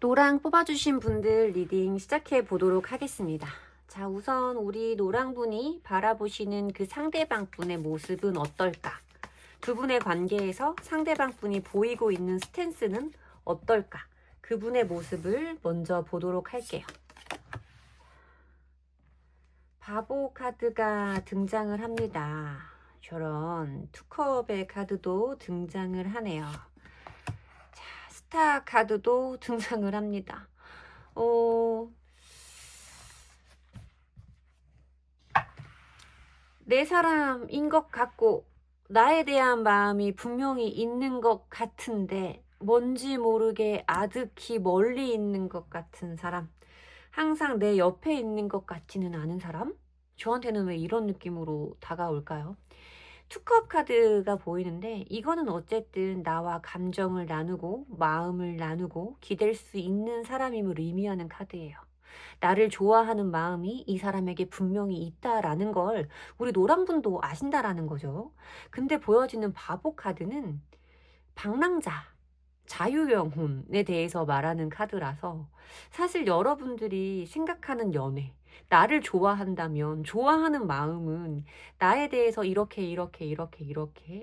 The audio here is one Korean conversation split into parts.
노랑 뽑아주신 분들 리딩 시작해 보도록 하겠습니다. 자, 우선 우리 노랑분이 바라보시는 그 상대방분의 모습은 어떨까? 두 분의 관계에서 상대방분이 보이고 있는 스탠스는 어떨까? 그분의 모습을 먼저 보도록 할게요. 바보 카드가 등장을 합니다. 저런 투컵의 카드도 등장을 하네요. 자, 스타 카드도 등장을 합니다. 내 사람인 것 같고 나에 대한 마음이 분명히 있는 것 같은데 뭔지 모르게 아득히 멀리 있는 것 같은 사람, 항상 내 옆에 있는 것 같지는 않은 사람? 저한테는 왜 이런 느낌으로 다가올까요? 투컵 카드가 보이는데 이거는 어쨌든 나와 감정을 나누고 마음을 나누고 기댈 수 있는 사람임을 의미하는 카드예요. 나를 좋아하는 마음이 이 사람에게 분명히 있다라는 걸 우리 노랑분도 아신다라는 거죠. 근데 보여지는 바보 카드는 방랑자, 자유영혼에 대해서 말하는 카드라서 사실 여러분들이 생각하는 연애, 나를 좋아한다면 좋아하는 마음은 나에 대해서 이렇게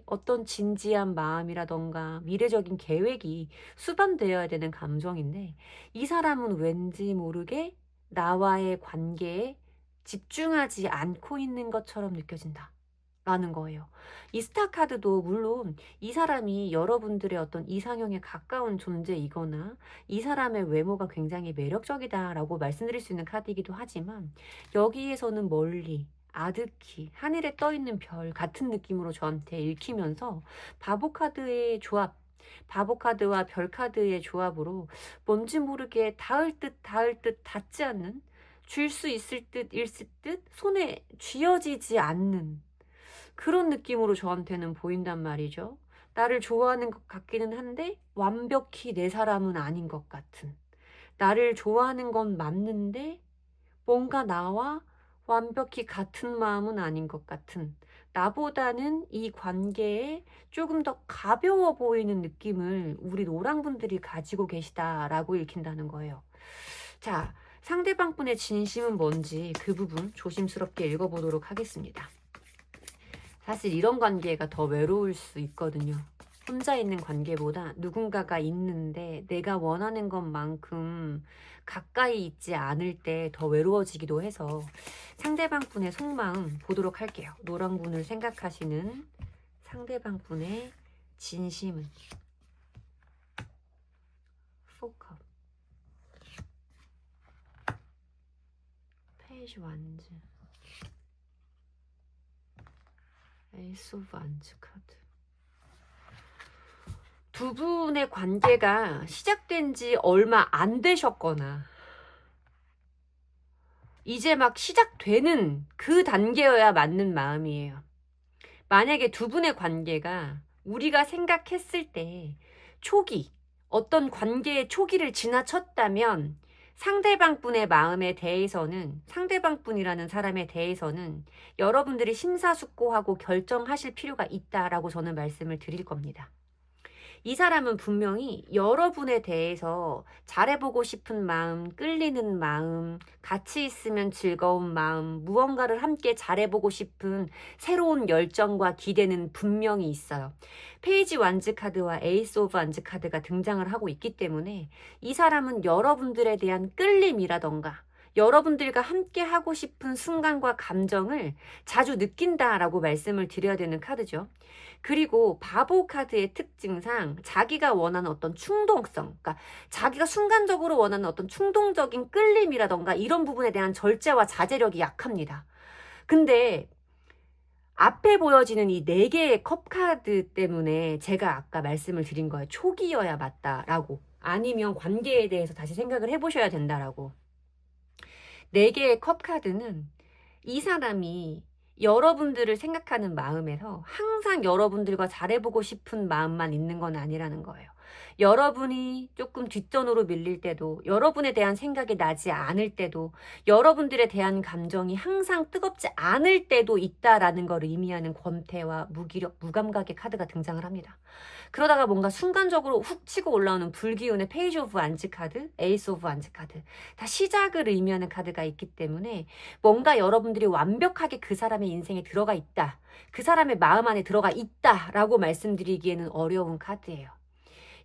어떤 진지한 마음이라던가 미래적인 계획이 수반되어야 되는 감정인데 이 사람은 왠지 모르게 나와의 관계에 집중하지 않고 있는 것처럼 느껴진다 라는 거예요. 이 스타 카드도 물론 이 사람이 여러분들의 어떤 이상형에 가까운 존재이거나 이 사람의 외모가 굉장히 매력적이다라고 말씀드릴 수 있는 카드이기도 하지만 여기에서는 멀리 아득히 하늘에 떠 있는 별 같은 느낌으로 저한테 읽히면서 바보 카드의 조합, 바보 카드와 별 카드의 조합으로 뭔지 모르게 닿을 듯 닿지 않는, 줄 수 있을 듯 있을 듯 손에 쥐어지지 않는 그런 느낌으로 저한테는 보인단 말이죠. 나를 좋아하는 것 같기는 한데 완벽히 내 사람은 아닌 것 같은, 나를 좋아하는 건 맞는데 뭔가 나와 완벽히 같은 마음은 아닌 것 같은, 나보다는 이 관계에 조금 더 가벼워 보이는 느낌을 우리 노랑분들이 가지고 계시다라고 읽힌다는 거예요. 자, 상대방 분의 진심은 뭔지 그 부분 조심스럽게 읽어보도록 하겠습니다. 사실 이런 관계가 더 외로울 수 있거든요. 혼자 있는 관계보다 누군가가 있는데 내가 원하는 것만큼 가까이 있지 않을 때 더 외로워지기도 해서 상대방 분의 속마음 보도록 할게요. 노랑분을 생각하시는 상대방 분의 진심은 포컵, 페이지 완즈, 에이스 오브 안츠 카드. 두 분의 관계가 시작된 지 얼마 안 되셨거나 이제 막 시작되는 그 단계여야 맞는 마음이에요. 만약에 두 분의 관계가 우리가 생각했을 때 초기, 어떤 관계의 초기를 지나쳤다면 상대방 분의 마음에 대해서는, 상대방 분이라는 사람에 대해서는 여러분들이 심사숙고하고 결정하실 필요가 있다라고 저는 말씀을 드릴 겁니다. 이 사람은 분명히 여러분에 대해서 잘해보고 싶은 마음, 끌리는 마음, 같이 있으면 즐거운 마음, 무언가를 함께 잘해보고 싶은 새로운 열정과 기대는 분명히 있어요. 페이지 완즈 카드와 에이스 오브 완즈 카드가 등장을 하고 있기 때문에 이 사람은 여러분들에 대한 끌림이라던가 여러분들과 함께 하고 싶은 순간과 감정을 자주 느낀다라고 말씀을 드려야 되는 카드죠. 그리고 바보 카드의 특징상 자기가 원하는 어떤 충동성, 그러니까 자기가 순간적으로 원하는 어떤 충동적인 끌림이라던가 이런 부분에 대한 절제와 자제력이 약합니다. 근데 앞에 보여지는 이 4개의 컵 카드 때문에 제가 아까 말씀을 드린 거예요. 초기여야 맞다라고. 아니면 관계에 대해서 다시 생각을 해보셔야 된다라고. 4개의 컵 카드는 이 사람이 여러분들을 생각하는 마음에서 항상 여러분들과 잘해보고 싶은 마음만 있는 건 아니라는 거예요. 여러분이 조금 뒷전으로 밀릴 때도, 여러분에 대한 생각이 나지 않을 때도, 여러분들에 대한 감정이 항상 뜨겁지 않을 때도 있다라는 걸 의미하는 권태와 무기력, 무감각의 카드가 등장을 합니다. 그러다가 뭔가 순간적으로 훅 치고 올라오는 불기운의 페이지 오브 안즈 카드, 에이스 오브 안즈 카드, 다 시작을 의미하는 카드가 있기 때문에 뭔가 여러분들이 완벽하게 그 사람의 인생에 들어가 있다, 그 사람의 마음 안에 들어가 있다라고 말씀드리기에는 어려운 카드예요.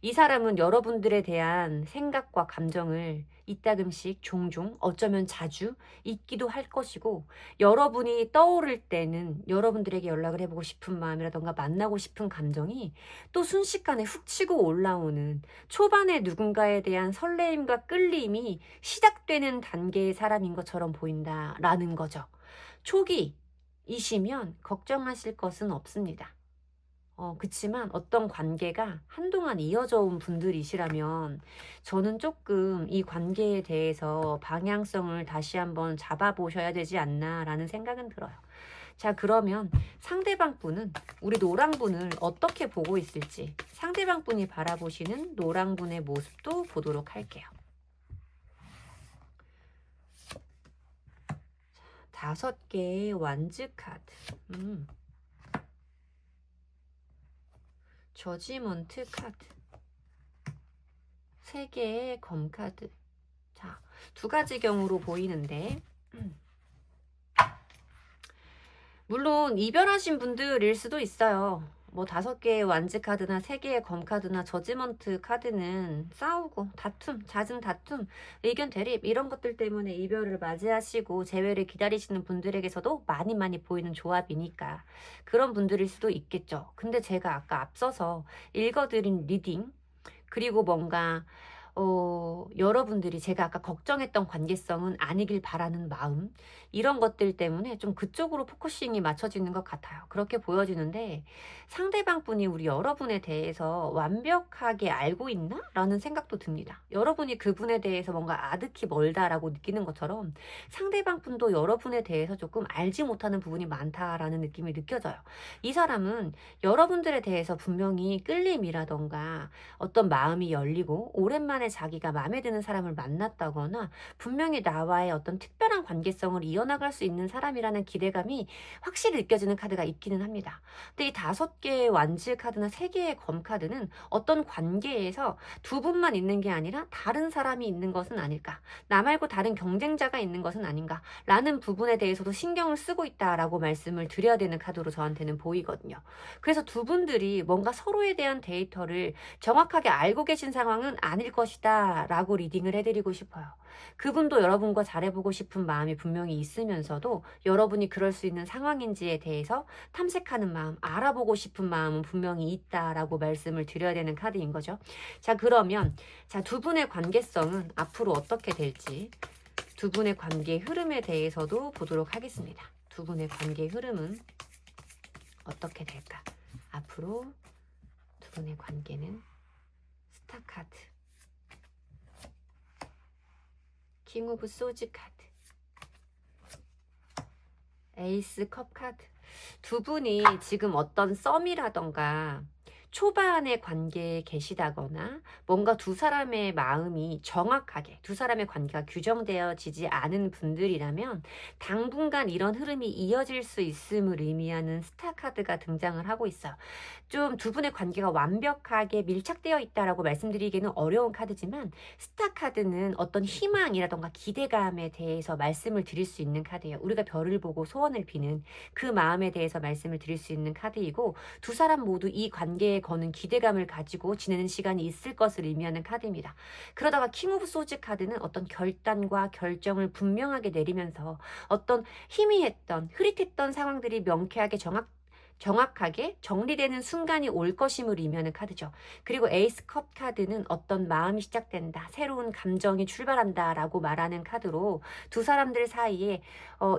이 사람은 여러분들에 대한 생각과 감정을 이따금씩 종종, 어쩌면 자주 잊기도 할 것이고, 여러분이 떠오를 때는 여러분들에게 연락을 해보고 싶은 마음이라던가 만나고 싶은 감정이 또 순식간에 훅 치고 올라오는, 초반에 누군가에 대한 설레임과 끌림이 시작되는 단계의 사람인 것처럼 보인다라는 거죠. 초기이시면 걱정하실 것은 없습니다. 그치만 어떤 관계가 한동안 이어져 온 분들이시라면 저는 조금 이 관계에 대해서 방향성을 다시 한번 잡아보셔야 되지 않나라는 생각은 들어요. 자, 그러면 상대방 분은, 우리 노랑분을 어떻게 보고 있을지, 상대방 분이 바라보시는 노랑분의 모습도 보도록 할게요. 5개의 완즈 카드. 저지먼트 카드, 3개의 검 카드. 자, 2가지 경우로 보이는데, 물론 이별하신 분들일 수도 있어요. 뭐 5개의 완즈 카드나 3개의 검 카드나 저지먼트 카드는 싸우고 다툼, 잦은 다툼, 의견 대립 이런 것들 때문에 이별을 맞이하시고 재회를 기다리시는 분들에게서도 많이 보이는 조합이니까 그런 분들일 수도 있겠죠. 근데 제가 아까 앞서서 읽어드린 리딩, 그리고 뭔가 여러분들이 제가 아까 걱정했던 관계성은 아니길 바라는 마음, 이런 것들 때문에 좀 그쪽으로 포커싱이 맞춰지는 것 같아요. 그렇게 보여지는데 상대방 분이 우리 여러분에 대해서 완벽하게 알고 있나? 라는 생각도 듭니다. 여러분이 그분에 대해서 뭔가 아득히 멀다라고 느끼는 것처럼 상대방 분도 여러분에 대해서 조금 알지 못하는 부분이 많다라는 느낌이 느껴져요. 이 사람은 여러분들에 대해서 분명히 끌림이라던가 어떤 마음이 열리고 오랜만에 자기가 마음에 드는 사람을 만났다거나 분명히 나와의 어떤 특별한 관계성을 이어나갈 수 있는 사람이라는 기대감이 확실히 느껴지는 카드가 있기는 합니다. 근데 이 5개의 완즈 카드나 3개의 검 카드는 어떤 관계에서 두 분만 있는 게 아니라 다른 사람이 있는 것은 아닐까, 나 말고 다른 경쟁자가 있는 것은 아닌가 라는 부분에 대해서도 신경을 쓰고 있다라고 말씀을 드려야 되는 카드로 저한테는 보이거든요. 그래서 두 분들이 뭔가 서로에 대한 데이터를 정확하게 알고 계신 상황은 아닐 것이다 라고 리딩을 해드리고 싶어요. 그분도 여러분과 잘해보고 싶은 마음이 분명히 있으면서도 여러분이 그럴 수 있는 상황인지에 대해서 탐색하는 마음, 알아보고 싶은 마음은 분명히 있다라고 말씀을 드려야 되는 카드인 거죠. 자, 그러면 두 분의 관계성은 앞으로 어떻게 될지, 두 분의 관계의 흐름에 대해서도 보도록 하겠습니다. 두 분의 관계의 흐름은 어떻게 될까? 앞으로 두 분의 관계는 스타 카드, 킹 오브 소즈 카드, 에이스 컵 카드. 두 분이 지금 어떤 썸이라던가 초반의 관계에 계시다거나 뭔가 두 사람의 마음이 정확하게, 두 사람의 관계가 규정되어지지 않은 분들이라면 당분간 이런 흐름이 이어질 수 있음을 의미하는 스타 카드가 등장을 하고 있어요. 좀 두 분의 관계가 완벽하게 밀착되어 있다라고 말씀드리기는 어려운 카드지만 스타 카드는 어떤 희망이라던가 기대감에 대해서 말씀을 드릴 수 있는 카드예요. 우리가 별을 보고 소원을 비는 그 마음에 대해서 말씀을 드릴 수 있는 카드이고, 두 사람 모두 이 관계에 거는 기대감을 가지고 지내는 시간이 있을 것을 의미하는 카드입니다. 그러다가 킹 오브 소즈 카드는 어떤 결단과 결정을 분명하게 내리면서 어떤 희미했던, 흐릿했던 상황들이 명쾌하게 정확하게 정리되는 순간이 올 것임을 의미하는 카드죠. 그리고 에이스 컵 카드는 어떤 마음이 시작된다, 새로운 감정이 출발한다 라고 말하는 카드로 두 사람들 사이에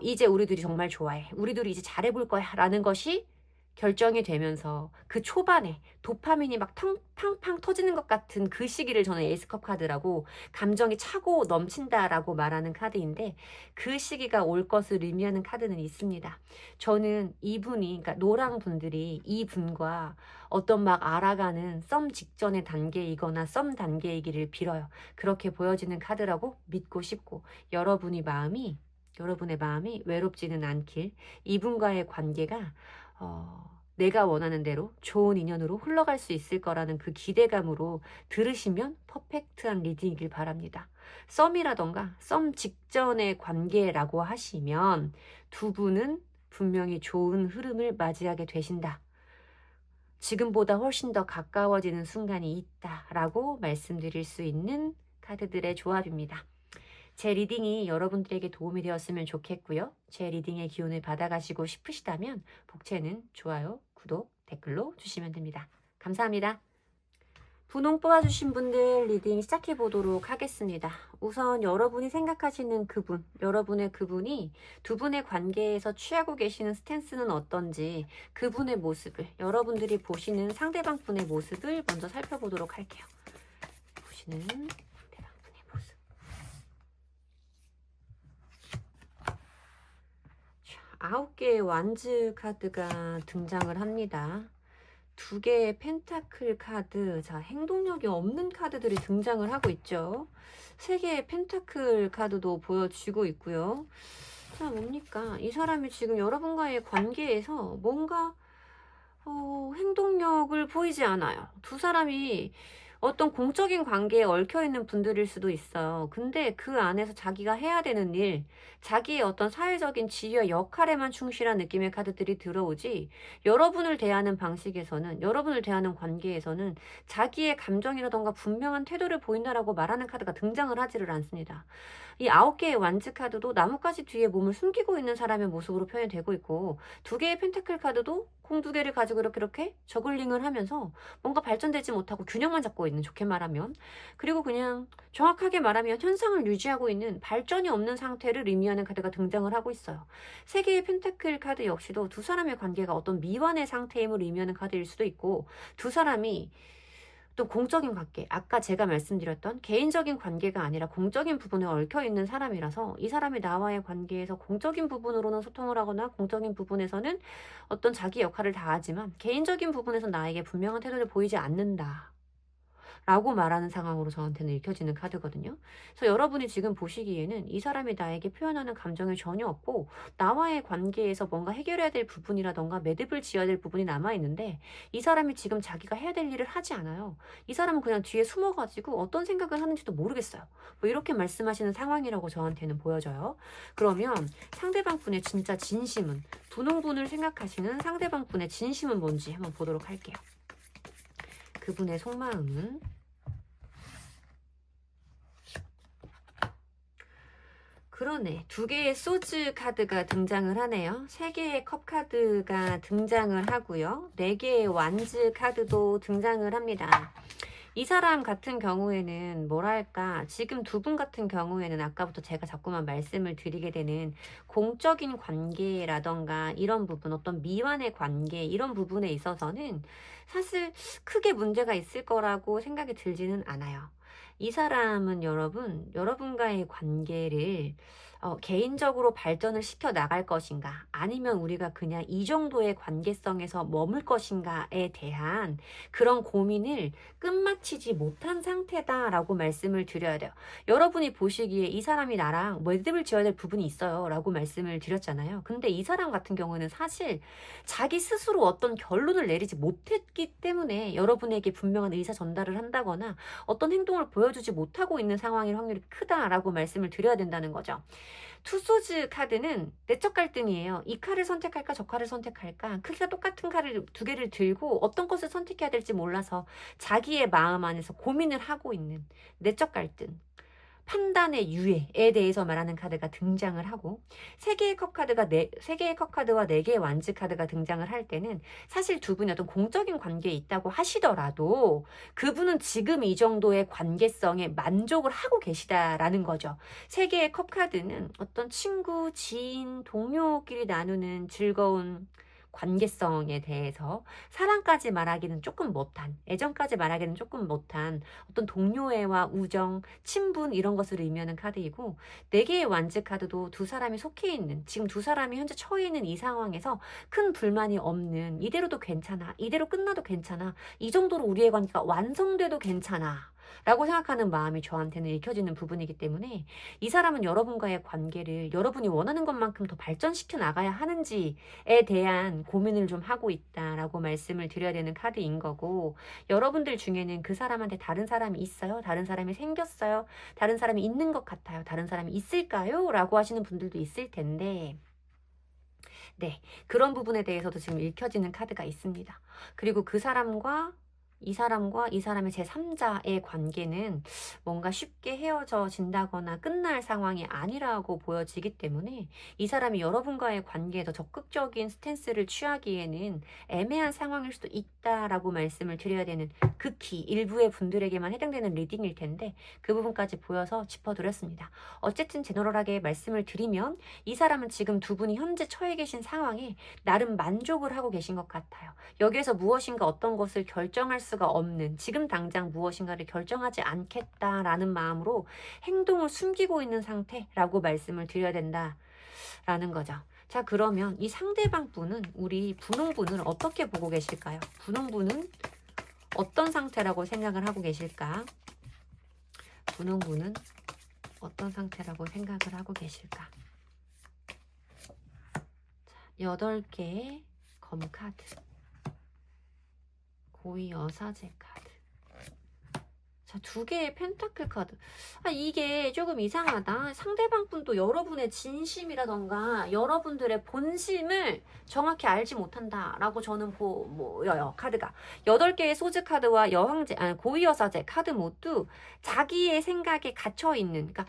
이제 우리들이 정말 좋아해, 우리들이 이제 잘해볼 거야 라는 것이 결정이 되면서 그 초반에 도파민이 막 팡팡 터지는 것 같은 그 시기를 저는 에이스컵 카드라고, 감정이 차고 넘친다라고 말하는 카드인데, 그 시기가 올 것을 의미하는 카드는 있습니다. 저는 이분이, 그러니까 노랑 분들이 이분과 어떤 막 알아가는 썸 직전의 단계이거나 썸 단계이기를 빌어요. 그렇게 보여지는 카드라고 믿고 싶고, 여러분의 마음이 외롭지는 않길, 이분과의 관계가 내가 원하는 대로 좋은 인연으로 흘러갈 수 있을 거라는 그 기대감으로 들으시면 퍼펙트한 리딩이길 바랍니다. 썸이라던가 썸 직전의 관계라고 하시면 두 분은 분명히 좋은 흐름을 맞이하게 되신다. 지금보다 훨씬 더 가까워지는 순간이 있다라고 말씀드릴 수 있는 카드들의 조합입니다. 제 리딩이 여러분들에게 도움이 되었으면 좋겠고요. 제 리딩의 기운을 받아가시고 싶으시다면 복채는 좋아요, 구독, 댓글로 주시면 됩니다. 감사합니다. 분홍 뽑아주신 분들 리딩 시작해 보도록 하겠습니다. 우선 여러분이 생각하시는 그분, 여러분의 그분이 두 분의 관계에서 취하고 계시는 스탠스는 어떤지, 그분의 모습을, 여러분들이 보시는 상대방 분의 모습을 먼저 살펴보도록 할게요. 보시는 상대방 분의 모습. 9개의 완즈 카드가 등장을 합니다. 2개의 펜타클 카드, 자, 행동력이 없는 카드들이 등장을 하고 있죠. 3개의 펜타클 카드도 보여지고 있고요. 자, 뭡니까? 이 사람이 지금 여러분과의 관계에서 뭔가 행동력을 보이지 않아요. 두 사람이 어떤 공적인 관계에 얽혀있는 분들일 수도 있어요. 근데 그 안에서 자기가 해야 되는 일, 자기의 어떤 사회적인 지위와 역할에만 충실한 느낌의 카드들이 들어오지, 여러분을 대하는 방식에서는, 여러분을 대하는 관계에서는 자기의 감정이라던가 분명한 태도를 보인다라고 말하는 카드가 등장을 하지를 않습니다. 이 9개의 완즈 카드도 나뭇가지 뒤에 몸을 숨기고 있는 사람의 모습으로 표현이 되고 있고, 2개의 펜타클 카드도 공 2개를 가지고 이렇게 저글링을 하면서 뭔가 발전되지 못하고 균형만 잡고 있는, 좋게 말하면, 그리고 그냥 정확하게 말하면 현상을 유지하고 있는 발전이 없는 상태를 의미하는 카드가 등장을 하고 있어요. 3개의 펜타클 카드 역시도 두 사람의 관계가 어떤 미완의 상태임을 의미하는 카드일 수도 있고, 두 사람이 또 공적인 관계, 아까 제가 말씀드렸던 개인적인 관계가 아니라 공적인 부분에 얽혀있는 사람이라서, 이 사람이 나와의 관계에서 공적인 부분으로는 소통을 하거나 공적인 부분에서는 어떤 자기 역할을 다하지만 개인적인 부분에서 나에게 분명한 태도를 보이지 않는다 라고 말하는 상황으로 저한테는 읽혀지는 카드거든요. 그래서 여러분이 지금 보시기에는 이 사람이 나에게 표현하는 감정이 전혀 없고, 나와의 관계에서 뭔가 해결해야 될 부분이라던가 매듭을 지어야 될 부분이 남아있는데, 이 사람이 지금 자기가 해야 될 일을 하지 않아요. 이 사람은 그냥 뒤에 숨어가지고 어떤 생각을 하는지도 모르겠어요. 뭐 이렇게 말씀하시는 상황이라고 저한테는 보여져요. 그러면 상대방 분의 진짜 진심은, 분홍분을 생각하시는 상대방 분의 진심은 뭔지 한번 보도록 할게요. 그분의 속마음은, 그러네, 2개의 소즈 카드가 등장을 하네요. 3개의 컵 카드가 등장을 하고요. 4개의 완즈 카드도 등장을 합니다. 이 사람 같은 경우에는 뭐랄까, 지금 두 분 같은 경우에는 아까부터 제가 자꾸만 말씀을 드리게 되는 공적인 관계라던가 이런 부분, 어떤 미완의 관계, 이런 부분에 있어서는 사실 크게 문제가 있을 거라고 생각이 들지는 않아요. 이 사람은 여러분과의 관계를 개인적으로 발전을 시켜 나갈 것인가, 아니면 우리가 그냥 이 정도의 관계성에서 머물 것인가에 대한 그런 고민을 끝마치지 못한 상태다라고 말씀을 드려야 돼요. 여러분이 보시기에 이 사람이 나랑 매듭을 지어야 될 부분이 있어요 라고 말씀을 드렸잖아요. 근데 이 사람 같은 경우는 사실 자기 스스로 어떤 결론을 내리지 못했기 때문에 여러분에게 분명한 의사 전달을 한다거나 어떤 행동을 보여주지 못하고 있는 상황일 확률이 크다라고 말씀을 드려야 된다는 거죠. 투소즈 카드는 내적 갈등이에요. 이 칼을 선택할까 저 칼을 선택할까, 크기가 똑같은 칼을 2개를 들고 어떤 것을 선택해야 될지 몰라서 자기의 마음 안에서 고민을 하고 있는 내적 갈등, 판단의 유예에 대해서 말하는 카드가 등장을 하고, 3개의 컵 카드가 3개의 컵 카드와 4개의 완즈 카드가 등장을 할 때는 사실 두 분이 어떤 공적인 관계에 있다고 하시더라도 그분은 지금 이 정도의 관계성에 만족을 하고 계시다라는 거죠. 3개의 컵 카드는 어떤 친구, 지인, 동료끼리 나누는 즐거운 관계성에 대해서 사랑까지 말하기는 조금 못한, 애정까지 말하기는 조금 못한 어떤 동료애와 우정, 친분 이런 것을 의미하는 카드이고, 4개의 완즈 카드도 두 사람이 속해 있는, 지금 두 사람이 현재 처해 있는 이 상황에서 큰 불만이 없는, 이대로도 괜찮아, 이대로 끝나도 괜찮아, 이 정도로 우리의 관계가 완성돼도 괜찮아 라고 생각하는 마음이 저한테는 읽혀지는 부분이기 때문에, 이 사람은 여러분과의 관계를 여러분이 원하는 것만큼 더 발전시켜 나가야 하는지에 대한 고민을 좀 하고 있다라고 말씀을 드려야 되는 카드인 거고, 여러분들 중에는 그 사람한테 다른 사람이 있어요? 다른 사람이 생겼어요? 다른 사람이 있는 것 같아요? 다른 사람이 있을까요? 라고 하시는 분들도 있을 텐데, 네, 그런 부분에 대해서도 지금 읽혀지는 카드가 있습니다. 그리고 그 사람과 이 사람의 제3자의 관계는 뭔가 쉽게 헤어진다거나 끝날 상황이 아니라고 보여지기 때문에, 이 사람이 여러분과의 관계에 더 적극적인 스탠스를 취하기에는 애매한 상황일 수도 있다라고 말씀을 드려야 되는, 극히 일부의 분들에게만 해당되는 리딩일 텐데, 그 부분까지 보여서 짚어드렸습니다. 어쨌든 제너럴하게 말씀을 드리면, 이 사람은 지금 두 분이 현재 처해 계신 상황에 나름 만족을 하고 계신 것 같아요. 여기에서 무엇인가 어떤 것을 결정할 수가 없는, 지금 당장 무엇인가를 결정하지 않겠다라는 마음으로 행동을 숨기고 있는 상태라고 말씀을 드려야 된다라는 거죠. 자, 그러면 이 상대방 분은, 우리 분홍분을 어떻게 보고 계실까요? 분홍분은 어떤 상태라고 생각을 하고 계실까? 분홍분은 어떤 상태라고 생각을 하고 계실까? 자, 8개의 검카드, 고위 여사제 카드, 자, 2개의 펜타클 카드. 이게 조금 이상하다. 상대방 분도 여러분의 진심이라던가 여러분들의 본심을 정확히 알지 못한다라고 저는 보여요. 카드가 8개의 소즈 카드와 고위 여사제 카드 모두 자기의 생각에 갇혀 있는, 그러니까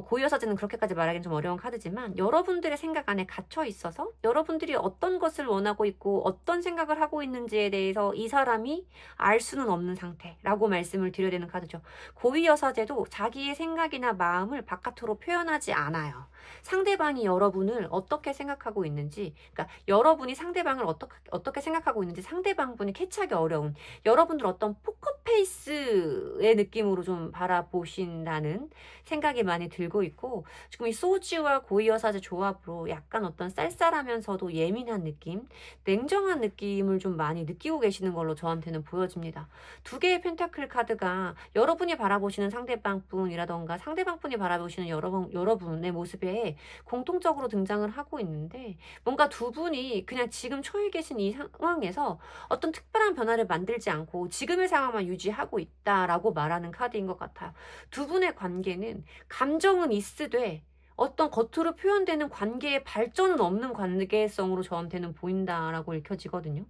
고위 여사제는 그렇게까지 말하기는 좀 어려운 카드지만, 여러분들의 생각 안에 갇혀 있어서 여러분들이 어떤 것을 원하고 있고 어떤 생각을 하고 있는지에 대해서 이 사람이 알 수는 없는 상태라고 말씀을 드려야 되는 카드죠. 고위 여사제도 자기의 생각이나 마음을 바깥으로 표현하지 않아요. 상대방이 여러분을 어떻게 생각하고 있는지, 그러니까 여러분이 상대방을 어떻게 생각하고 있는지 상대방 분이 캐치하기 어려운, 여러분들 어떤 포커페이스의 느낌으로 좀 바라보신다는 생각이 많이 들고 있고, 지금 이 소주와 고위 여사제 조합으로 약간 어떤 쌀쌀하면서도 예민한 느낌, 냉정한 느낌을 좀 많이 느끼고 계시는 걸로 저한테는 보여집니다. 2개의 펜타클 카드가 여러분이 바라보시는 상대방 분이라던가 상대방 분이 바라보시는 여러분의 모습에 공통적으로 등장을 하고 있는데, 뭔가 두 분이 그냥 지금 처해 계신 이 상황에서 어떤 특별한 변화를 만들지 않고 지금의 상황만 유지하고 있다라고 말하는 카드인 것 같아요. 두 분의 관계는 감정은 있으되 어떤 겉으로 표현되는 관계의 발전은 없는 관계성으로 저한테는 보인다라고 읽혀지거든요.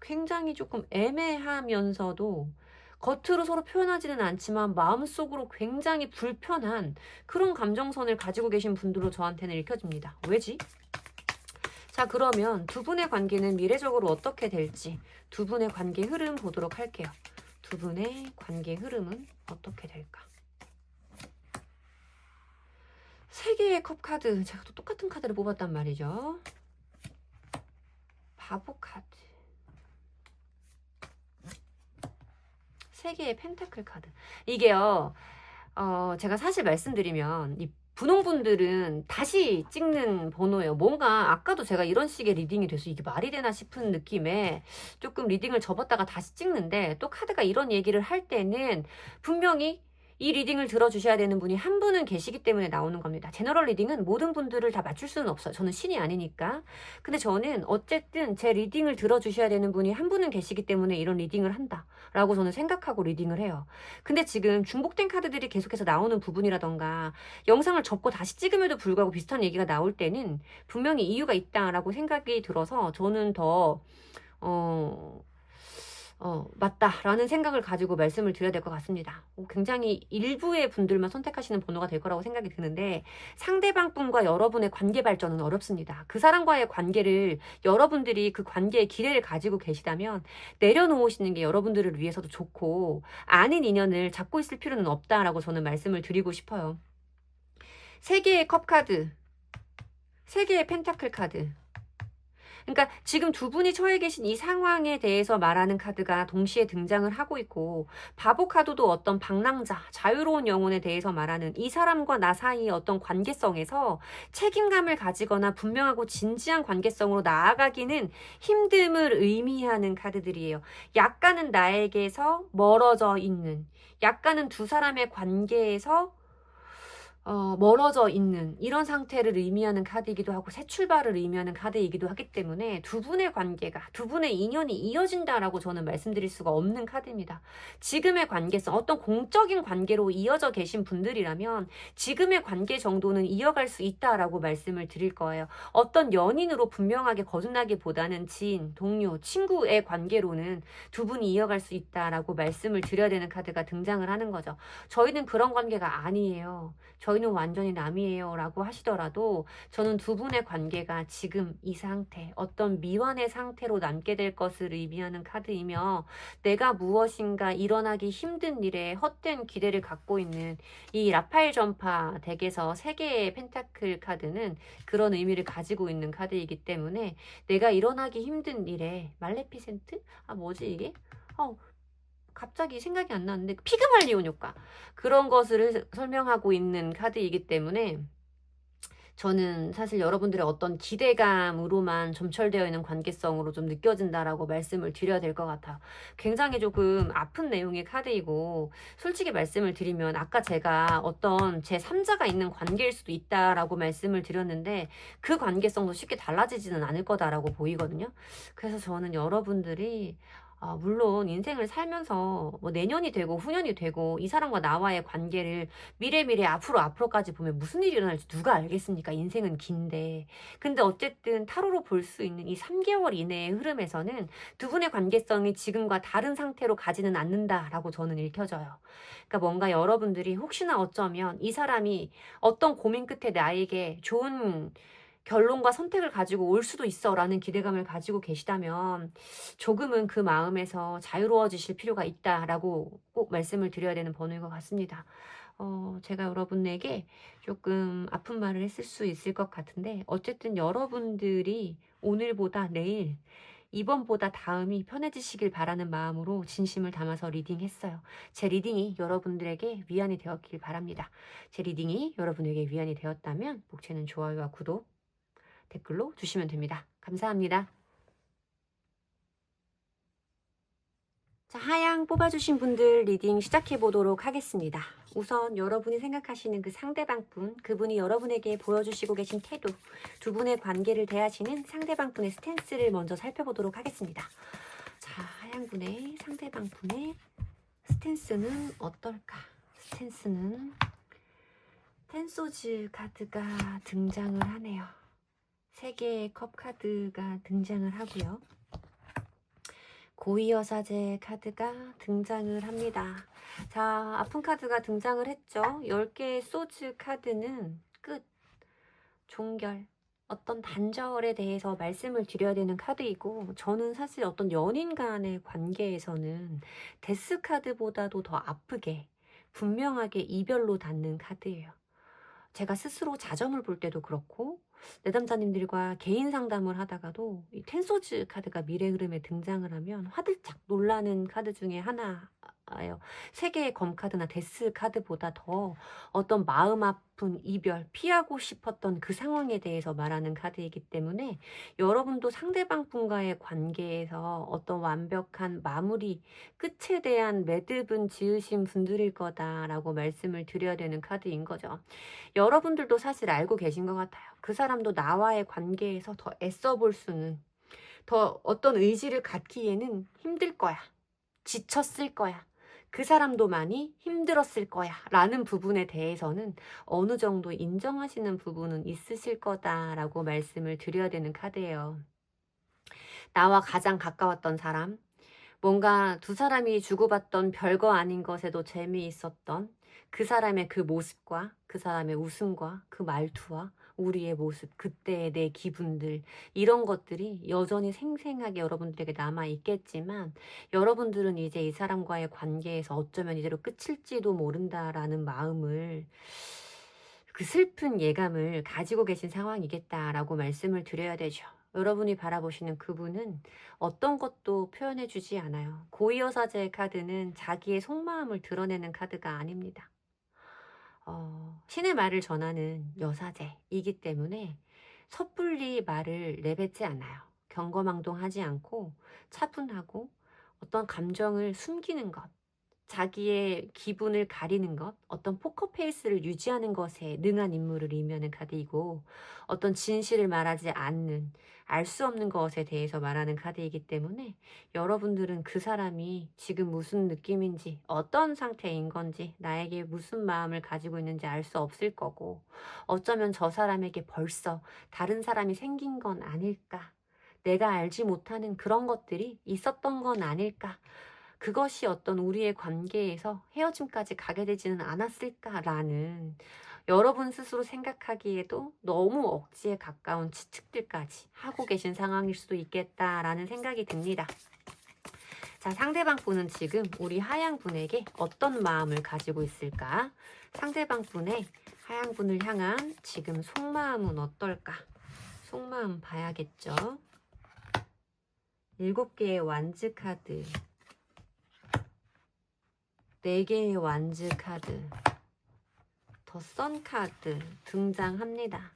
굉장히 조금 애매하면서도 겉으로 서로 표현하지는 않지만 마음속으로 굉장히 불편한 그런 감정선을 가지고 계신 분들로 저한테는 읽혀집니다. 왜지? 자, 그러면 두 분의 관계는 미래적으로 어떻게 될지, 두 분의 관계 흐름 보도록 할게요. 두 분의 관계 흐름은 어떻게 될까? 3개의 컵 카드, 제가 또 똑같은 카드를 뽑았단 말이죠. 바보 카드, 3개의 펜타클 카드. 이게요, 제가 사실 말씀드리면 이 분홍분들은 다시 찍는 번호예요. 뭔가 아까도 제가 이런 식의 리딩이 돼서 이게 말이 되나 싶은 느낌에 조금 리딩을 접었다가 다시 찍는데, 또 카드가 이런 얘기를 할 때는 분명히 이 리딩을 들어주셔야 되는 분이 한 분은 계시기 때문에 나오는 겁니다. 제너럴 리딩은 모든 분들을 다 맞출 수는 없어요. 저는 신이 아니니까. 근데 저는 어쨌든 제 리딩을 들어주셔야 되는 분이 한 분은 계시기 때문에 이런 리딩을 한다라고 저는 생각하고 리딩을 해요. 근데 지금 중복된 카드들이 계속해서 나오는 부분이라던가 영상을 접고 다시 찍음에도 불구하고 비슷한 얘기가 나올 때는 분명히 이유가 있다라고 생각이 들어서 저는 더 맞다라는 생각을 가지고 말씀을 드려야 될 것 같습니다. 굉장히 일부의 분들만 선택하시는 번호가 될 거라고 생각이 드는데, 상대방 분과 여러분의 관계 발전은 어렵습니다. 그 사람과의 관계를 여러분들이 그 관계의 기대를 가지고 계시다면 내려놓으시는 게 여러분들을 위해서도 좋고, 아닌 인연을 잡고 있을 필요는 없다라고 저는 말씀을 드리고 싶어요. 3개의 컵 카드, 3개의 펜타클 카드, 그러니까 지금 두 분이 처해 계신 이 상황에 대해서 말하는 카드가 동시에 등장을 하고 있고, 바보 카드도 어떤 방랑자, 자유로운 영혼에 대해서 말하는 이 사람과 나 사이의 어떤 관계성에서 책임감을 가지거나 분명하고 진지한 관계성으로 나아가기는 힘듦을 의미하는 카드들이에요. 약간은 나에게서 멀어져 있는, 약간은 두 사람의 관계에서 멀어져 있는 이런 상태를 의미하는 카드이기도 하고, 새 출발을 의미하는 카드이기도 하기 때문에 두 분의 관계가, 두 분의 인연이 이어진다라고 저는 말씀드릴 수가 없는 카드입니다. 지금의 관계성, 어떤 공적인 관계로 이어져 계신 분들이라면 지금의 관계 정도는 이어갈 수 있다라고 말씀을 드릴 거예요. 어떤 연인으로 분명하게 거듭나기보다는 지인, 동료, 친구의 관계로는 두 분이 이어갈 수 있다라고 말씀을 드려야 되는 카드가 등장을 하는 거죠. 저희는 그런 관계가 아니에요. 저희는 완전히 남이에요 라고 하시더라도, 저는 두 분의 관계가 지금 이 상태, 어떤 미완의 상태로 남게 될 것을 의미하는 카드이며, 내가 무엇인가 일어나기 힘든 일에 헛된 기대를 갖고 있는 이 라파엘 전파 덱에서 3개의 펜타클 카드는 그런 의미를 가지고 있는 카드이기 때문에, 내가 일어나기 힘든 일에 말레피센트? 뭐지 이게? 갑자기 생각이 안 나는데, 피그말리온 효과, 그런 것을 설명하고 있는 카드이기 때문에, 저는 사실 여러분들의 어떤 기대감으로만 점철되어 있는 관계성으로 좀 느껴진다라고 말씀을 드려야 될 것 같아요. 굉장히 조금 아픈 내용의 카드이고, 솔직히 말씀을 드리면 아까 제가 어떤 제 3자가 있는 관계일 수도 있다라고 말씀을 드렸는데, 그 관계성도 쉽게 달라지지는 않을 거다라고 보이거든요. 그래서 저는 여러분들이 물론 인생을 살면서 뭐 내년이 되고 후년이 되고 이 사람과 나와의 관계를 미래 앞으로까지 보면 무슨 일이 일어날지 누가 알겠습니까? 인생은 긴데. 근데 어쨌든 타로로 볼 수 있는 이 3개월 이내의 흐름에서는 두 분의 관계성이 지금과 다른 상태로 가지는 않는다라고 저는 읽혀져요. 그러니까 뭔가 여러분들이 혹시나 어쩌면 이 사람이 어떤 고민 끝에 나에게 좋은 결론과 선택을 가지고 올 수도 있어 라는 기대감을 가지고 계시다면, 조금은 그 마음에서 자유로워지실 필요가 있다라고 꼭 말씀을 드려야 되는 번호인 것 같습니다. 제가 여러분에게 조금 아픈 말을 했을 수 있을 것 같은데, 어쨌든 여러분들이 오늘보다 내일, 이번보다 다음이 편해지시길 바라는 마음으로 진심을 담아서 리딩했어요. 제 리딩이 여러분들에게 위안이 되었길 바랍니다. 제 리딩이 여러분에게 위안이 되었다면 목채는 좋아요와 구독, 댓글로 주시면 됩니다. 감사합니다. 자, 하양 뽑아주신 분들 리딩 시작해 보도록 하겠습니다. 우선 여러분이 생각하시는 그 상대방 분, 그분이 여러분에게 보여주시고 계신 태도, 두 분의 관계를 대하시는 상대방 분의 스탠스를 먼저 살펴보도록 하겠습니다. 자, 하양 분의 상대방 분의 스탠스는 어떨까? 스탠스는 텐소즈 카드가 등장을 하네요. 3개의 컵 카드가 등장을 하고요. 고위여사제 카드가 등장을 합니다. 자, 아픈 카드가 등장을 했죠. 10개의 소즈 카드는 끝, 종결, 어떤 단절에 대해서 말씀을 드려야 되는 카드이고, 저는 사실 어떤 연인 간의 관계에서는 데스 카드보다도 더 아프게 분명하게 이별로 닿는 카드예요. 제가 스스로 자점을 볼 때도 그렇고, 내담자님들과 개인 상담을 하다가도 이 텐소즈 카드가 미래 흐름에 등장을 하면 화들짝 놀라는 카드 중에 하나예요. 3개의 검 카드나 데스 카드보다 더 어떤 마음 아픈 이별, 피하고 싶었던 그 상황에 대해서 말하는 카드이기 때문에, 여러분도 상대방 분과의 관계에서 어떤 완벽한 마무리, 끝에 대한 매듭은 지으신 분들일 거다라고 말씀을 드려야 되는 카드인 거죠. 여러분들도 사실 알고 계신 것 같아요. 그 사람도 나와의 관계에서 더 애써 볼 수는, 더 어떤 의지를 갖기에는 힘들 거야. 지쳤을 거야. 그 사람도 많이 힘들었을 거야. 라는 부분에 대해서는 어느 정도 인정하시는 부분은 있으실 거다라고 말씀을 드려야 되는 카드예요. 나와 가장 가까웠던 사람, 뭔가 두 사람이 주고받던 별거 아닌 것에도 재미있었던 그 사람의 그 모습과 그 사람의 웃음과 그 말투와 우리의 모습, 그때의 내 기분들, 이런 것들이 여전히 생생하게 여러분들에게 남아있겠지만, 여러분들은 이제 이 사람과의 관계에서 어쩌면 이대로 끝일지도 모른다라는 마음을, 그 슬픈 예감을 가지고 계신 상황이겠다라고 말씀을 드려야 되죠. 여러분이 바라보시는 그분은 어떤 것도 표현해주지 않아요. 고위여사제의 카드는 자기의 속마음을 드러내는 카드가 아닙니다. 신의 말을 전하는 여사제이기 때문에 섣불리 말을 내뱉지 않아요. 경거망동하지 않고 차분하고 어떤 감정을 숨기는 것, 자기의 기분을 가리는 것, 어떤 포커페이스를 유지하는 것에 능한 인물을 의미하는 카드이고, 어떤 진실을 말하지 않는, 알 수 없는 것에 대해서 말하는 카드이기 때문에 여러분들은 그 사람이 지금 무슨 느낌인지, 어떤 상태인 건지, 나에게 무슨 마음을 가지고 있는지 알 수 없을 거고, 어쩌면 저 사람에게 벌써 다른 사람이 생긴 건 아닐까, 내가 알지 못하는 그런 것들이 있었던 건 아닐까, 그것이 어떤 우리의 관계에서 헤어짐까지 가게 되지는 않았을까라는 여러분 스스로 생각하기에도 너무 억지에 가까운 추측들까지 하고 계신 상황일 수도 있겠다라는 생각이 듭니다. 자, 상대방 분은 지금 우리 하양 분에게 어떤 마음을 가지고 있을까? 상대방 분의 하양 분을 향한 지금 속마음은 어떨까? 속마음 봐야겠죠? 7개의 완즈 카드, 4개의 완즈 카드, 더 선 카드 등장합니다.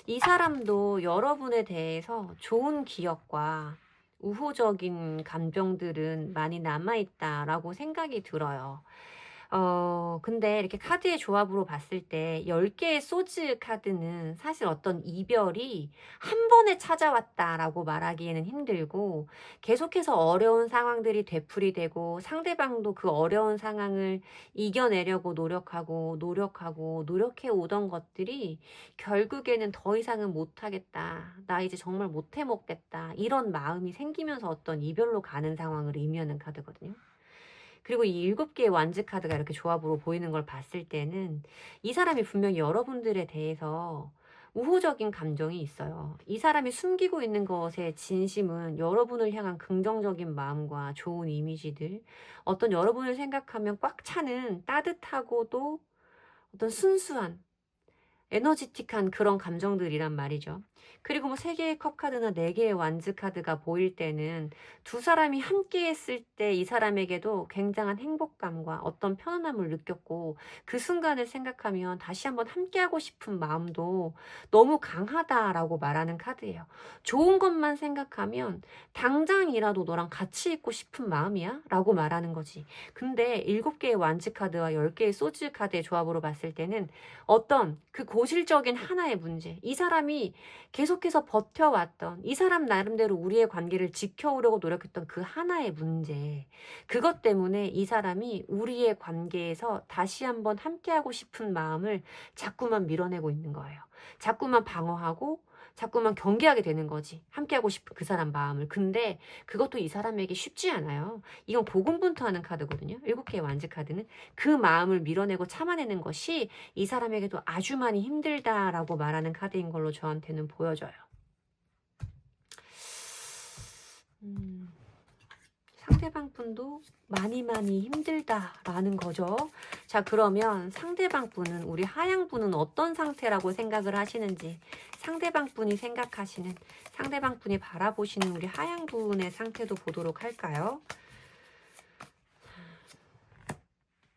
이 사람도 여러분에 대해서 좋은 기억과 우호적인 감정들은 많이 남아있다라고 생각이 들어요. 근데 이렇게 카드의 조합으로 봤을 때 10개의 소즈 카드는 사실 어떤 이별이 한 번에 찾아왔다라고 말하기에는 힘들고, 계속해서 어려운 상황들이 되풀이되고 상대방도 그 어려운 상황을 이겨내려고 노력해 오던 것들이 결국에는 더 이상은 못하겠다, 나 이제 정말 못해 먹겠다, 이런 마음이 생기면서 어떤 이별로 가는 상황을 의미하는 카드거든요. 그리고 이 7개의 완즈 카드가 이렇게 조합으로 보이는 걸 봤을 때는 이 사람이 분명히 여러분들에 대해서 우호적인 감정이 있어요. 이 사람이 숨기고 있는 것의 진심은 여러분을 향한 긍정적인 마음과 좋은 이미지들, 어떤 여러분을 생각하면 꽉 차는 따뜻하고도 어떤 순수한 에너지틱한 그런 감정들이란 말이죠. 그리고 뭐 3개의 컵 카드나 4개의 완즈 카드가 보일 때는 두 사람이 함께 했을 때 이 사람에게도 굉장한 행복감과 어떤 편안함을 느꼈고, 그 순간을 생각하면 다시 한번 함께하고 싶은 마음도 너무 강하다라고 말하는 카드예요. 좋은 것만 생각하면 당장이라도 너랑 같이 있고 싶은 마음이야? 라고 말하는 거지. 근데 7개의 완즈 카드와 10개의 소즈 카드의 조합으로 봤을 때는 어떤 그 고질적인 하나의 문제, 이 사람이 계속해서 버텨왔던, 이 사람 나름대로 우리의 관계를 지켜오려고 노력했던 그 하나의 문제, 그것 때문에 이 사람이 우리의 관계에서 다시 한번 함께하고 싶은 마음을 자꾸만 밀어내고 있는 거예요. 자꾸만 방어하고 자꾸만 경계하게 되는 거지, 함께하고 싶은 그 사람 마음을. 근데 그것도 이 사람에게 쉽지 않아요. 이건 고군분투하는 카드거든요. 7개의 완즈 카드는 그 마음을 밀어내고 참아내는 것이 이 사람에게도 아주 많이 힘들다라고 말하는 카드인 걸로 저한테는 보여져요. 상대방 분도 많이 힘들다라는 거죠. 자, 그러면 상대방 분은, 우리 하양 분은 어떤 상태라고 생각을 하시는지, 상대방 분이 생각하시는, 상대방 분이 바라보시는 우리 하양 분의 상태도 보도록 할까요?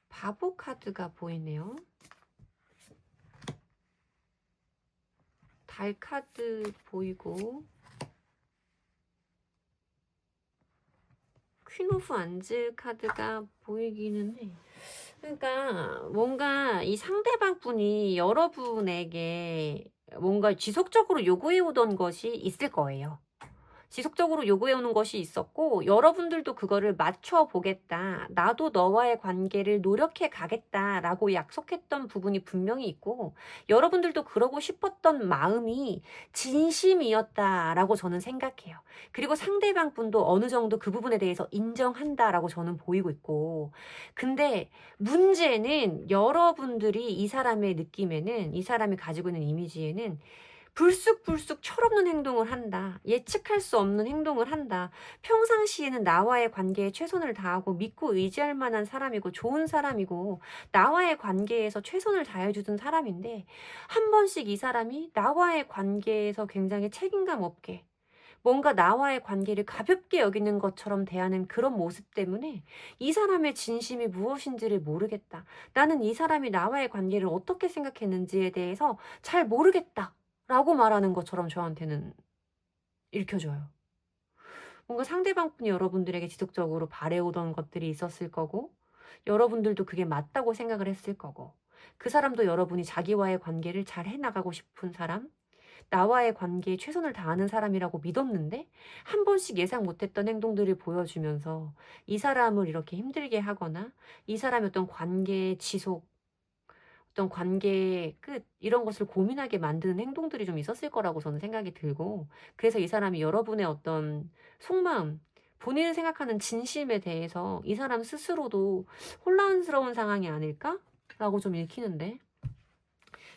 바보 카드가 보이네요. 달 카드 보이고, 퀸 오브 완즈 카드가 보이기는 해. 그러니까 뭔가 이 상대방 분이 여러분에게 뭔가 지속적으로 요구해 오던 것이 있을 거예요. 지속적으로 요구해오는 것이 있었고, 여러분들도 그거를 맞춰보겠다, 나도 너와의 관계를 노력해 가겠다라고 약속했던 부분이 분명히 있고, 여러분들도 그러고 싶었던 마음이 진심이었다라고 저는 생각해요. 그리고 상대방 분도 어느 정도 그 부분에 대해서 인정한다라고 저는 보이고 있고, 근데 문제는 여러분들이 이 사람의 느낌에는, 이 사람이 가지고 있는 이미지에는 불쑥불쑥 철없는 행동을 한다, 예측할 수 없는 행동을 한다, 평상시에는 나와의 관계에 최선을 다하고 믿고 의지할 만한 사람이고 좋은 사람이고 나와의 관계에서 최선을 다해주던 사람인데, 한 번씩 이 사람이 나와의 관계에서 굉장히 책임감 없게, 뭔가 나와의 관계를 가볍게 여기는 것처럼 대하는 그런 모습 때문에 이 사람의 진심이 무엇인지를 모르겠다. 나는 이 사람이 나와의 관계를 어떻게 생각했는지에 대해서 잘 모르겠다. 라고 말하는 것처럼 저한테는 읽혀져요. 뭔가 상대방분이 여러분들에게 지속적으로 바래오던 것들이 있었을 거고, 여러분들도 그게 맞다고 생각을 했을 거고, 그 사람도 여러분이 자기와의 관계를 잘 해나가고 싶은 사람, 나와의 관계에 최선을 다하는 사람이라고 믿었는데 한 번씩 예상 못했던 행동들을 보여주면서 이 사람을 이렇게 힘들게 하거나 이 사람의 어떤 관계의 지속, 어떤 관계의 끝 이런 것을 고민하게 만드는 행동들이 좀 있었을 거라고 저는 생각이 들고, 그래서 이 사람이 여러분의 어떤 속마음, 본인을 생각하는 진심에 대해서 이 사람 스스로도 혼란스러운 상황이 아닐까라고 좀 읽히는데,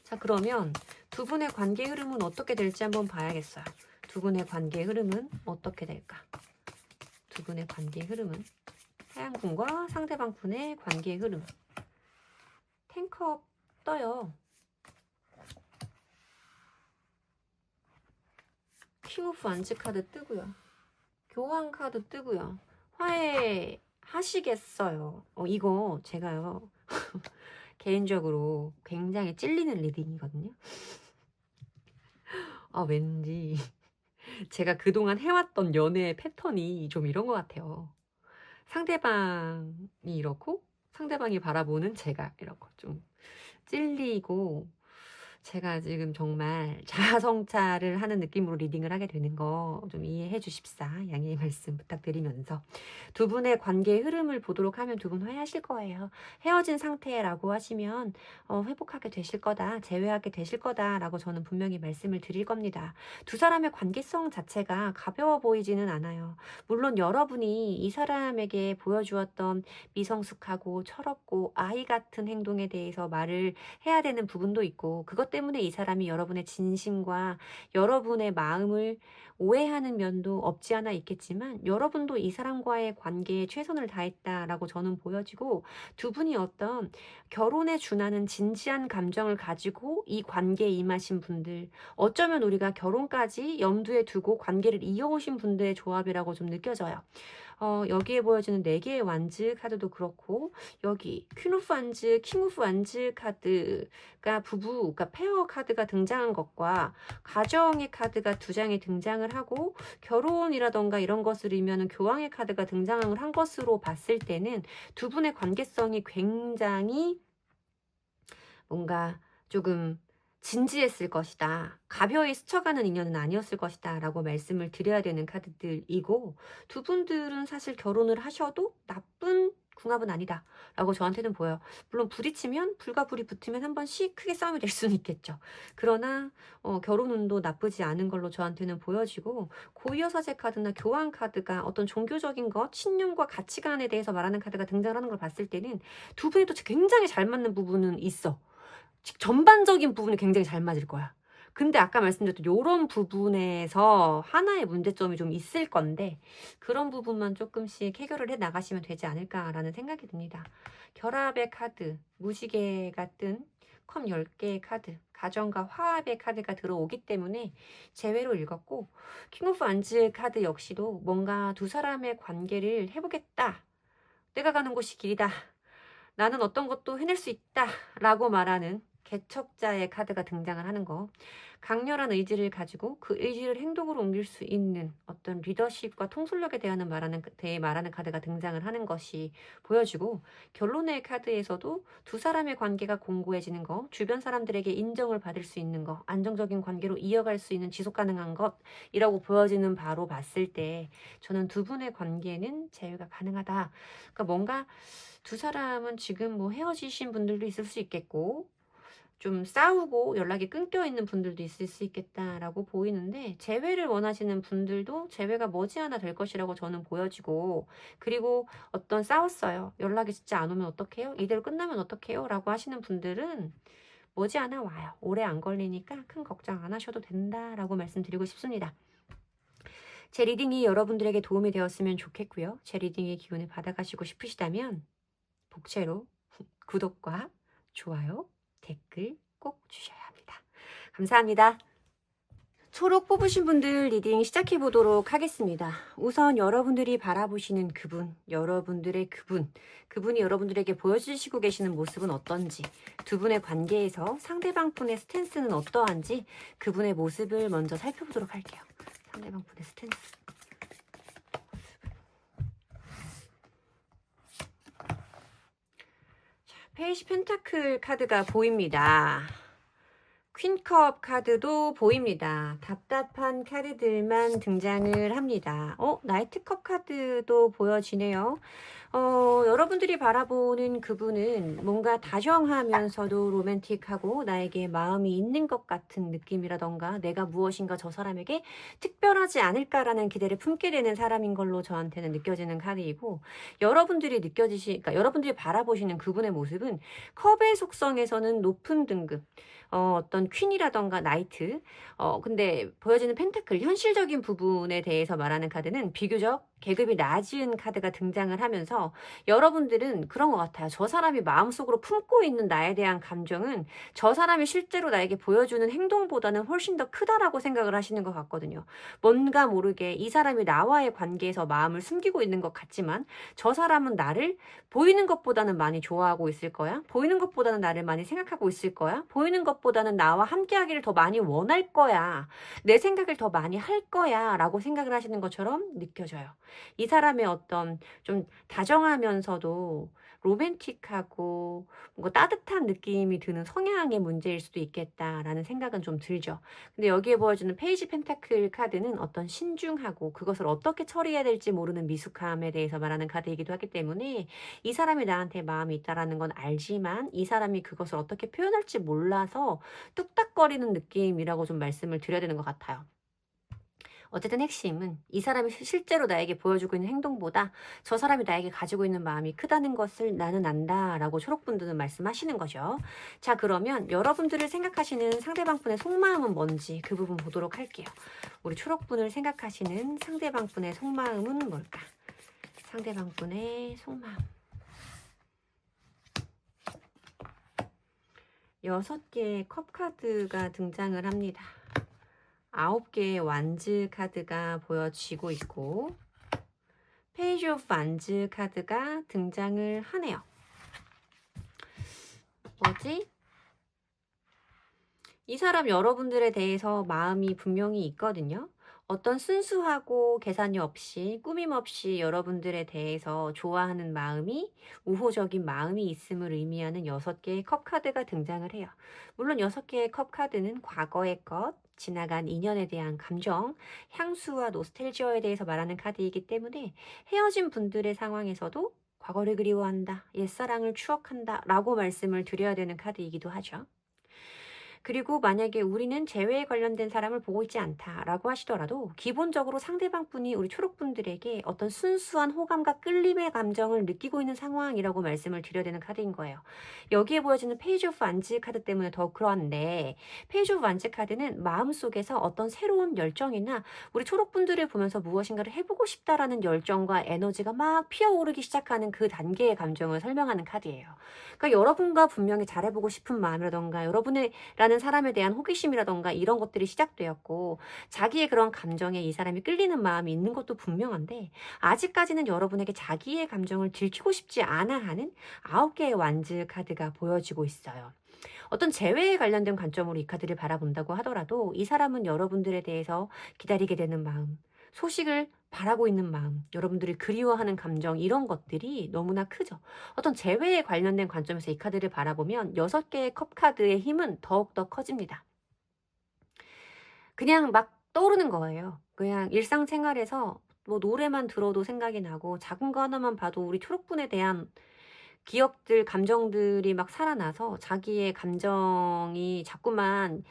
자, 그러면 두 분의 관계 흐름은 어떻게 될지 한번 봐야겠어요. 두 분의 관계 흐름은 어떻게 될까? 두 분의 관계 흐름은 하양분과 상대방 분의 관계 흐름. 탱컵 떠요. 킹 오브 완즈 카드 뜨고요. 교환 카드 뜨고요. 화해하시겠어요. 이거 제가요. 개인적으로 굉장히 찔리는 리딩이거든요. 왠지 제가 그동안 해왔던 연애 패턴이 좀 이런 것 같아요. 상대방이 이렇고 상대방이 바라보는 제가 이렇고 좀 찔리고, 제가 지금 정말 자아성찰을 하는 느낌으로 리딩을 하게 되는 거 좀 이해해 주십사 양해의 말씀 부탁드리면서, 두 분의 관계의 흐름을 보도록 하면 두 분 화해하실 거예요. 헤어진 상태라고 하시면 회복하게 되실 거다, 재회하게 되실 거다라고 저는 분명히 말씀을 드릴 겁니다. 두 사람의 관계성 자체가 가벼워 보이지는 않아요. 물론 여러분이 이 사람에게 보여주었던 미성숙하고 철없고 아이 같은 행동에 대해서 말을 해야 되는 부분도 있고, 그것 때문에 이 사람이 여러분의 진심과 여러분의 마음을 오해하는 면도 없지 않아 있겠지만, 여러분도 이 사람과의 관계에 최선을 다했다라고 저는 보여지고, 두 분이 어떤 결혼에 준하는 진지한 감정을 가지고 이 관계에 임하신 분들, 어쩌면 우리가 결혼까지 염두에 두고 관계를 이어오신 분들의 조합이라고 좀 느껴져요. 여기에 보여지는 4개의 완즈 카드도 그렇고, 여기 퀸 오브 완즈, 킹 오브 완즈 카드가 그러니까 페어 카드가 등장한 것과 가정의 카드가 2장이 등장을 하고, 결혼이라던가 이런 것을 의미하는 교황의 카드가 등장을 한 것으로 봤을 때는 두 분의 관계성이 굉장히 뭔가 조금 진지했을 것이다, 가벼이 스쳐가는 인연은 아니었을 것이다 라고 말씀을 드려야 되는 카드들이고, 두 분들은 사실 결혼을 하셔도 나쁜 궁합은 아니다 라고 저한테는 보여요. 물론 부딪히면, 불과 불이 붙으면 한 번씩 크게 싸움이 될 수는 있겠죠. 그러나 결혼 운도 나쁘지 않은 걸로 저한테는 보여지고, 고이어사제 카드나 교환 카드가 어떤 종교적인 것, 신념과 가치관에 대해서 말하는 카드가 등장하는 걸 봤을 때는 두 분이 또 굉장히 잘 맞는 부분은 있어. 전반적인 부분이 굉장히 잘 맞을 거야. 근데 아까 말씀드렸던 요런 부분에서 하나의 문제점이 좀 있을 건데, 그런 부분만 조금씩 해결을 해 나가시면 되지 않을까라는 생각이 듭니다. 결합의 카드, 무지개가 뜬 컵 10개의 카드, 가정과 화합의 카드가 들어오기 때문에 제외로 읽었고, 킹 오브 완즈 카드 역시도 뭔가 두 사람의 관계를 해보겠다, 내가 가는 곳이 길이다, 나는 어떤 것도 해낼 수 있다 라고 말하는 개척자의 카드가 등장을 하는 거. 강렬한 의지를 가지고 그 의지를 행동으로 옮길 수 있는 어떤 리더십과 통솔력에 대해 말하는 카드가 등장을 하는 것이 보여지고, 결론의 카드에서도 두 사람의 관계가 공고해지는 거, 주변 사람들에게 인정을 받을 수 있는 거, 안정적인 관계로 이어갈 수 있는 지속 가능한 것이라고 보여지는 바로 봤을 때, 저는 두 분의 관계는 제외가 가능하다. 그러니까 뭔가 두 사람은 지금 뭐 헤어지신 분들도 있을 수 있겠고, 좀 싸우고 연락이 끊겨 있는 분들도 있을 수 있겠다라고 보이는데, 재회를 원하시는 분들도 재회가 머지않아 될 것이라고 저는 보여지고, 그리고 어떤 싸웠어요, 연락이 진짜 안 오면 어떡해요, 이대로 끝나면 어떡해요 라고 하시는 분들은 머지않아 와요. 오래 안 걸리니까 큰 걱정 안 하셔도 된다라고 말씀드리고 싶습니다. 제 리딩이 여러분들에게 도움이 되었으면 좋겠고요. 제 리딩의 기운을 받아가시고 싶으시다면 복채로 구독과 좋아요, 댓글 꼭 주셔야 합니다. 감사합니다. 초록 뽑으신 분들 리딩 시작해 보도록 하겠습니다. 우선 여러분들이 바라보시는 그분, 여러분들의 그분이 여러분들에게 보여주시고 계시는 모습은 어떤지, 두 분의 관계에서 상대방 분의 스탠스는 어떠한지 그분의 모습을 먼저 살펴보도록 할게요. 상대방 분의 스탠스. 자, 페이지 펜타클 카드가 보입니다. 퀸컵 카드도 보입니다. 답답한 카드들만 등장을 합니다. 나이트컵 카드도 보여지네요. 여러분들이 바라보는 그분은 뭔가 다정하면서도 로맨틱하고 나에게 마음이 있는 것 같은 느낌이라던가 내가 무엇인가 저 사람에게 특별하지 않을까라는 기대를 품게 되는 사람인 걸로 저한테는 느껴지는 카드이고, 그러니까 여러분들이 바라보시는 그분의 모습은 컵의 속성에서는 높은 등급, 어떤 퀸이라던가 나이트, 근데 보여지는 펜타클, 현실적인 부분에 대해서 말하는 카드는 비교적 계급이 낮은 카드가 등장을 하면서 여러분들은 그런 것 같아요. 저 사람이 마음속으로 품고 있는 나에 대한 감정은 저 사람이 실제로 나에게 보여주는 행동보다는 훨씬 더 크다라고 생각을 하시는 것 같거든요. 뭔가 모르게 이 사람이 나와의 관계에서 마음을 숨기고 있는 것 같지만 저 사람은 나를 보이는 것보다는 많이 좋아하고 있을 거야. 보이는 것보다는 나를 많이 생각하고 있을 거야. 보이는 것보다는 나와 함께 하기를 더 많이 원할 거야. 내 생각을 더 많이 할 거야 라고 생각을 하시는 것처럼 느껴져요. 이 사람의 어떤 좀 다정하면서도 로맨틱하고 뭔가 따뜻한 느낌이 드는 성향의 문제일 수도 있겠다라는 생각은 좀 들죠. 근데 여기에 보여주는 페이지 펜타클 카드는 어떤 신중하고 그것을 어떻게 처리해야 될지 모르는 미숙함에 대해서 말하는 카드이기도 하기 때문에 이 사람이 나한테 마음이 있다라는 건 알지만 이 사람이 그것을 어떻게 표현할지 몰라서 뚝딱거리는 느낌이라고 좀 말씀을 드려야 되는 것 같아요. 어쨌든 핵심은 이 사람이 실제로 나에게 보여주고 있는 행동보다 저 사람이 나에게 가지고 있는 마음이 크다는 것을 나는 안다라고 초록분들은 말씀하시는 거죠. 자, 그러면 여러분들을 생각하시는 상대방분의 속마음은 뭔지 그 부분 보도록 할게요. 우리 초록분을 생각하시는 상대방분의 속마음은 뭘까? 상대방분의 속마음. 6개의 컵 카드가 등장을 합니다. 9개의 완즈 카드가 보여지고 있고 페이지 오브 완즈 카드가 등장을 하네요. 뭐지? 이 사람 여러분들에 대해서 마음이 분명히 있거든요. 어떤 순수하고 계산이 없이 꾸밈 없이 여러분들에 대해서 좋아하는 마음이, 우호적인 마음이 있음을 의미하는 6개의 컵 카드가 등장을 해요. 물론 6개의 컵 카드는 과거의 것, 지나간 인연에 대한 감정, 향수와 노스텔지어에 대해서 말하는 카드이기 때문에 헤어진 분들의 상황에서도 과거를 그리워한다, 옛사랑을 추억한다 라고 말씀을 드려야 되는 카드이기도 하죠. 그리고 만약에 우리는 재회에 관련된 사람을 보고 있지 않다라고 하시더라도 기본적으로 상대방 분이 우리 초록분들에게 어떤 순수한 호감과 끌림의 감정을 느끼고 있는 상황이라고 말씀을 드려야 되는 카드인 거예요. 여기에 보여지는 페이지 오브 완즈 카드 때문에 더 그런데, 페이지 오브 완즈 카드는 마음속에서 어떤 새로운 열정이나 우리 초록분들을 보면서 무엇인가를 해보고 싶다라는 열정과 에너지가 막 피어오르기 시작하는 그 단계의 감정을 설명하는 카드예요. 그러니까 여러분과 분명히 잘해보고 싶은 마음이라던가 여러분의 라는 사람에 대한 호기심이라던가 이런 것들이 시작되었고 자기의 그런 감정에 이 사람이 끌리는 마음이 있는 것도 분명한데 아직까지는 여러분에게 자기의 감정을 들키고 싶지 않아 하는 9개의 완즈 카드가 보여지고 있어요. 어떤 재회에 관련된 관점으로 이 카드를 바라본다고 하더라도 이 사람은 여러분들에 대해서 기다리게 되는 마음, 소식을 바라고 있는 마음, 여러분들을 그리워하는 감정, 이런 것들이 너무나 크죠. 어떤 재회에 관련된 관점에서 이 카드를 바라보면 6개의 컵 카드의 힘은 더욱더 커집니다. 그냥 막 떠오르는 거예요. 그냥 일상생활에서 뭐 노래만 들어도 생각이 나고 작은 거 하나만 봐도 우리 초록분에 대한 기억들, 감정들이 막 살아나서 자기의 감정이 자꾸만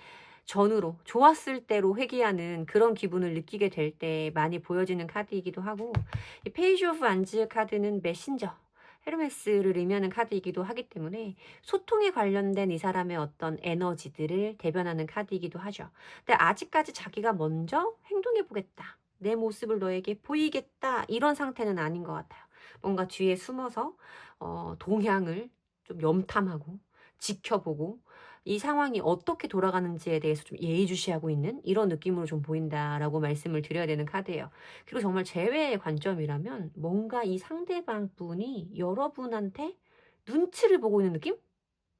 전으로, 좋았을 때로 회귀하는 그런 기분을 느끼게 될 때 많이 보여지는 카드이기도 하고, 이 페이지 오브 완즈 카드는 메신저, 헤르메스를 의미하는 카드이기도 하기 때문에 소통에 관련된 이 사람의 어떤 에너지들을 대변하는 카드이기도 하죠. 근데 아직까지 자기가 먼저 행동해보겠다, 내 모습을 너에게 보이겠다, 이런 상태는 아닌 것 같아요. 뭔가 뒤에 숨어서 동향을 좀 염탐하고 지켜보고 이 상황이 어떻게 돌아가는지에 대해서 좀 예의주시하고 있는 이런 느낌으로 좀 보인다라고 말씀을 드려야 되는 카드예요. 그리고 정말 제외의 관점이라면 뭔가 이 상대방 분이 여러분한테 눈치를 보고 있는 느낌?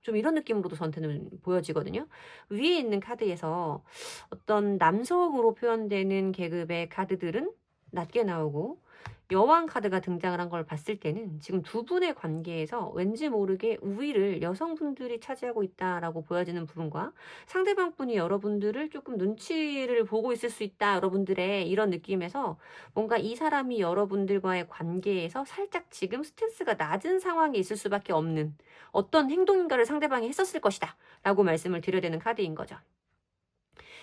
좀 이런 느낌으로도 저한테는 보여지거든요. 위에 있는 카드에서 어떤 남성으로 표현되는 계급의 카드들은 낮게 나오고 여왕 카드가 등장을 한 걸 봤을 때는 지금 두 분의 관계에서 왠지 모르게 우위를 여성분들이 차지하고 있다라고 보여지는 부분과 상대방 분이 여러분들을 조금 눈치를 보고 있을 수 있다, 여러분들의 이런 느낌에서 뭔가 이 사람이 여러분들과의 관계에서 살짝 지금 스탠스가 낮은 상황에 있을 수밖에 없는 어떤 행동인가를 상대방이 했었을 것이다 라고 말씀을 드려야 되는 카드인 거죠.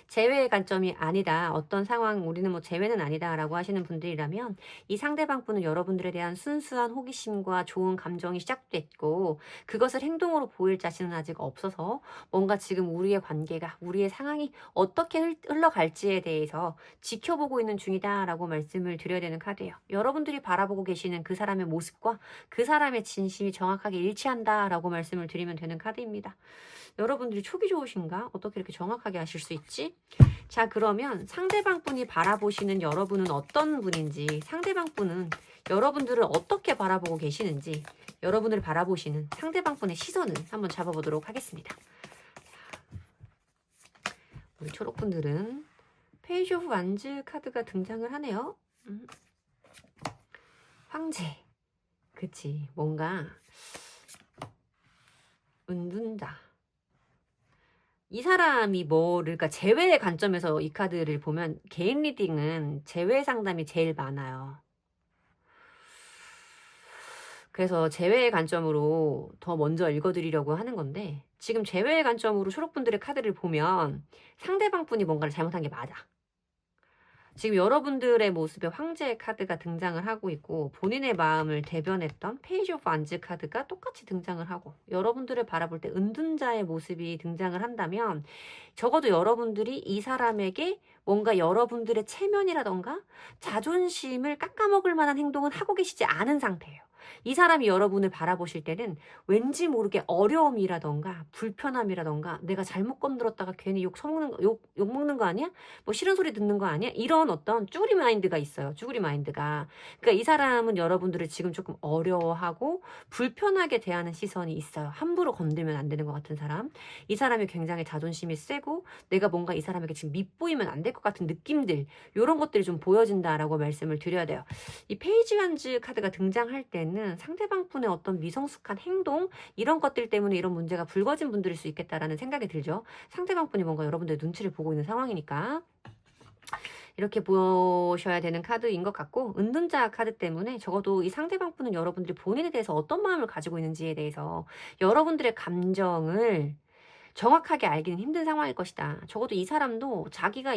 제외의 관점이 아니다. 어떤 상황 우리는 뭐 제외는 아니다라고 하시는 분들이라면 이 상대방 분은 여러분들에 대한 순수한 호기심과 좋은 감정이 시작됐고 그것을 행동으로 보일 자신은 아직 없어서 뭔가 지금 우리의 관계가 우리의 상황이 어떻게 흘러갈지에 대해서 지켜보고 있는 중이다라고 말씀을 드려야 되는 카드예요. 여러분들이 바라보고 계시는 그 사람의 모습과 그 사람의 진심이 정확하게 일치한다라고 말씀을 드리면 되는 카드입니다. 여러분들이 촉이 좋으신가? 어떻게 이렇게 정확하게 아실 수 있지? 자, 그러면 상대방 분이 바라보시는 여러분은 어떤 분인지, 상대방 분은 여러분들을 어떻게 바라보고 계시는지, 여러분을 바라보시는 상대방 분의 시선을 한번 잡아보도록 하겠습니다. 우리 초록분들은 페이지 오브 완즈 카드가 등장을 하네요. 황제. 그치. 뭔가 은둔자. 이 사람이 그러니까 제외의 관점에서 이 카드를 보면 개인 리딩은 제외 상담이 제일 많아요. 그래서 제외의 관점으로 더 먼저 읽어드리려고 하는 건데 지금 제외의 관점으로 초록분들의 카드를 보면 상대방 분이 뭔가를 잘못한 게 맞아. 지금 여러분들의 모습에 황제의 카드가 등장을 하고 있고 본인의 마음을 대변했던 페이지 오브 완즈 카드가 똑같이 등장을 하고 여러분들을 바라볼 때 은둔자의 모습이 등장을 한다면 적어도 여러분들이 이 사람에게 뭔가 여러분들의 체면이라던가 자존심을 깎아먹을 만한 행동은 하고 계시지 않은 상태예요. 이 사람이 여러분을 바라보실 때는 왠지 모르게 어려움이라던가 불편함이라던가 내가 잘못 건드렸다가 괜히 욕 먹는 거 아니야? 뭐 싫은 소리 듣는 거 아니야? 이런 어떤 쭈구리 마인드가 있어요. 쭈구리 마인드가. 그러니까 이 사람은 여러분들을 지금 조금 어려워하고 불편하게 대하는 시선이 있어요. 함부로 건들면 안 되는 것 같은 사람. 이 사람이 굉장히 자존심이 세고 내가 뭔가 이 사람에게 지금 밉보이면 안 될 것 같은 느낌들 이런 것들이 좀 보여진다라고 말씀을 드려야 돼요. 이 페이지 완즈 카드가 등장할 때는 상대방 분의 어떤 미성숙한 행동 이런 것들 때문에 이런 문제가 불거진 분들일 수 있겠다라는 생각이 들죠. 상대방 분이 뭔가 여러분들의 눈치를 보고 있는 상황이니까 이렇게 보셔야 되는 카드인 것 같고 은둔자 카드 때문에 적어도 이 상대방 분은 여러분들이 본인에 대해서 어떤 마음을 가지고 있는지에 대해서 여러분들의 감정을 정확하게 알기는 힘든 상황일 것이다. 적어도 이 사람도 자기가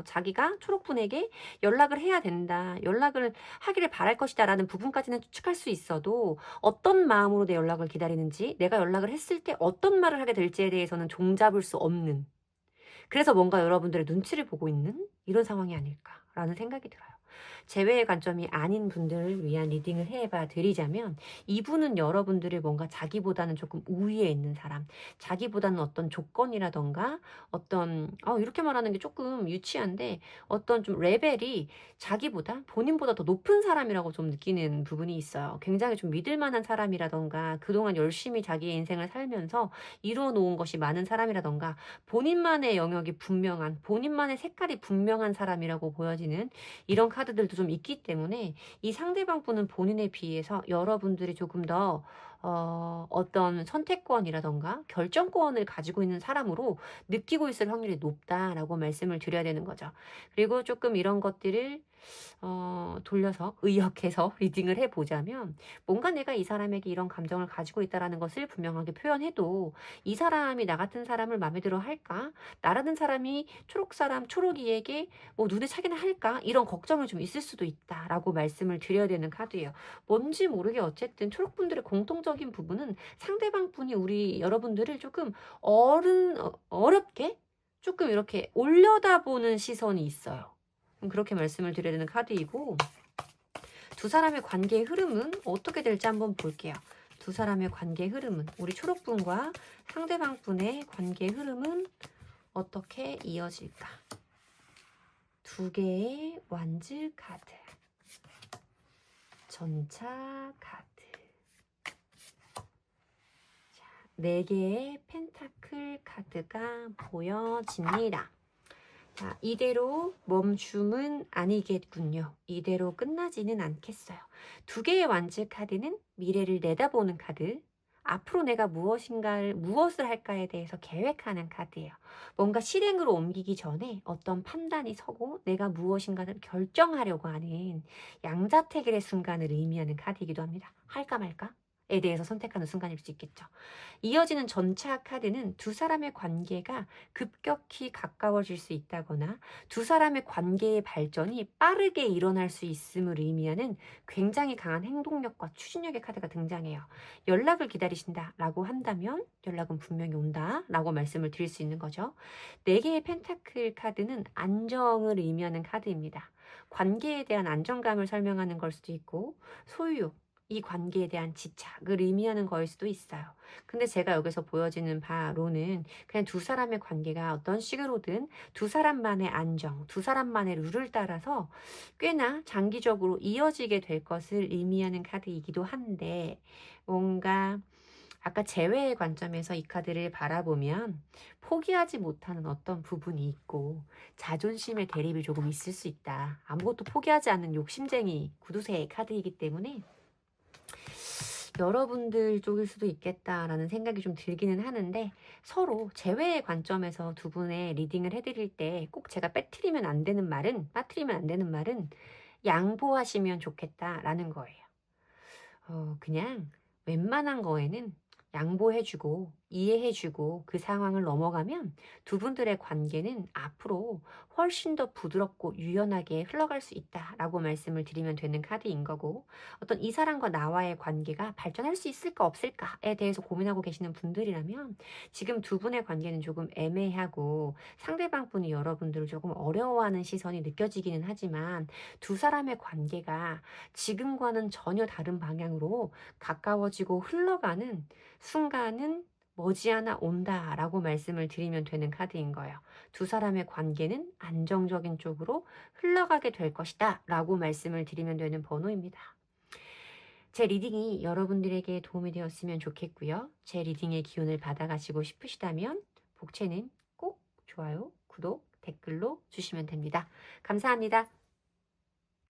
자기가 초록분에게 연락을 해야 된다. 연락을 하기를 바랄 것이다. 라는 부분까지는 추측할 수 있어도 어떤 마음으로 내 연락을 기다리는지 내가 연락을 했을 때 어떤 말을 하게 될지에 대해서는 종잡을 수 없는 그래서 뭔가 여러분들의 눈치를 보고 있는 이런 상황이 아닐까라는 생각이 들어요. 제외의 관점이 아닌 분들을 위한 리딩을 해봐 드리자면 이분은 여러분들을 뭔가 자기보다는 조금 우위에 있는 사람, 자기보다는 어떤 조건이라던가 어떤 이렇게 말하는 게 조금 유치한데 어떤 좀 레벨이 자기보다 본인보다 더 높은 사람이라고 좀 느끼는 부분이 있어요. 굉장히 좀 믿을 만한 사람이라던가 그동안 열심히 자기의 인생을 살면서 이루어 놓은 것이 많은 사람이라던가 본인만의 영역이 분명한 본인만의 색깔이 분명한 사람이라고 보여지는 이런 카드들도 좀 있기 때문에 이 상대방 분은 본인에 비해서 여러분들이 조금 더 어떤 선택권이라던가 결정권을 가지고 있는 사람으로 느끼고 있을 확률이 높다라고 말씀을 드려야 되는 거죠. 그리고 조금 이런 것들을 돌려서 의역해서 리딩을 해보자면 뭔가 내가 이 사람에게 이런 감정을 가지고 있다는 것을 분명하게 표현해도 이 사람이 나 같은 사람을 마음에 들어 할까? 나라는 사람이 초록이에게 뭐 눈에 차기나 할까? 이런 걱정이 좀 있을 수도 있다라고 말씀을 드려야 되는 카드예요. 뭔지 모르게 어쨌든 초록분들의 공통적인 부분은 상대방 분이 우리 여러분들을 조금 어렵게 조금 이렇게 올려다보는 시선이 있어요. 그렇게 말씀을 드려야 되는 카드이고 두 사람의 관계의 흐름은 어떻게 될지 한번 볼게요. 두 두 사람의 관계 흐름은, 우리 초록분과 상대방분의 관계 흐름은 어떻게 이어질까? 두 개의 완즈 카드, 전차 카드, 자, 4개의 펜타클 카드가 보여집니다. 자, 이대로 멈춤은 아니겠군요. 이대로 끝나지는 않겠어요. 2개의 완즈 카드는 미래를 내다보는 카드, 앞으로 내가 무엇을 할까에 대해서 계획하는 카드예요. 뭔가 실행으로 옮기기 전에 어떤 판단이 서고 내가 무엇인가를 결정하려고 하는 양자택일의 순간을 의미하는 카드이기도 합니다. 할까 말까에 대해서 선택하는 순간일 수 있겠죠. 이어지는 전차 카드는 두 사람의 관계가 급격히 가까워질 수 있다거나 두 사람의 관계의 발전이 빠르게 일어날 수 있음을 의미하는 굉장히 강한 행동력과 추진력의 카드가 등장해요. 연락을 기다리신다라고 한다면 연락은 분명히 온다라고 말씀을 드릴 수 있는 거죠. 4개의 펜타클 카드는 안정을 의미하는 카드입니다. 관계에 대한 안정감을 설명하는 걸 수도 있고 소유, 이 관계에 대한 집착을 의미하는 거일 수도 있어요. 근데 제가 여기서 보여지는 바로는 그냥 두 사람의 관계가 어떤 식으로든 두 사람만의 안정, 두 사람만의 룰을 따라서 꽤나 장기적으로 이어지게 될 것을 의미하는 카드이기도 한데, 뭔가 아까 재회의 관점에서 이 카드를 바라보면 포기하지 못하는 어떤 부분이 있고 자존심의 대립이 조금 있을 수 있다. 아무것도 포기하지 않는 욕심쟁이 구두쇠의 카드이기 때문에 여러분들 쪽일 수도 있겠다라는 생각이 좀 들기는 하는데, 서로 재회의 관점에서 두 분의 리딩을 해드릴 때 꼭 제가 빠뜨리면 안 되는 말은 양보하시면 좋겠다라는 거예요. 그냥 웬만한 거에는 양보해주고 이해해주고 그 상황을 넘어가면 두 분들의 관계는 앞으로 훨씬 더 부드럽고 유연하게 흘러갈 수 있다라고 말씀을 드리면 되는 카드인 거고, 어떤 이 사람과 나와의 관계가 발전할 수 있을까 없을까에 대해서 고민하고 계시는 분들이라면 지금 두 분의 관계는 조금 애매하고 상대방 분이 여러분들을 조금 어려워하는 시선이 느껴지기는 하지만, 두 사람의 관계가 지금과는 전혀 다른 방향으로 가까워지고 흘러가는 순간은 머지않아 온다라고 말씀을 드리면 되는 카드인 거예요. 두 사람의 관계는 안정적인 쪽으로 흘러가게 될 것이다 라고 말씀을 드리면 되는 번호입니다. 제 리딩이 여러분들에게 도움이 되었으면 좋겠고요. 제 리딩의 기운을 받아가시고 싶으시다면 복채는 꼭 좋아요, 구독, 댓글로 주시면 됩니다. 감사합니다.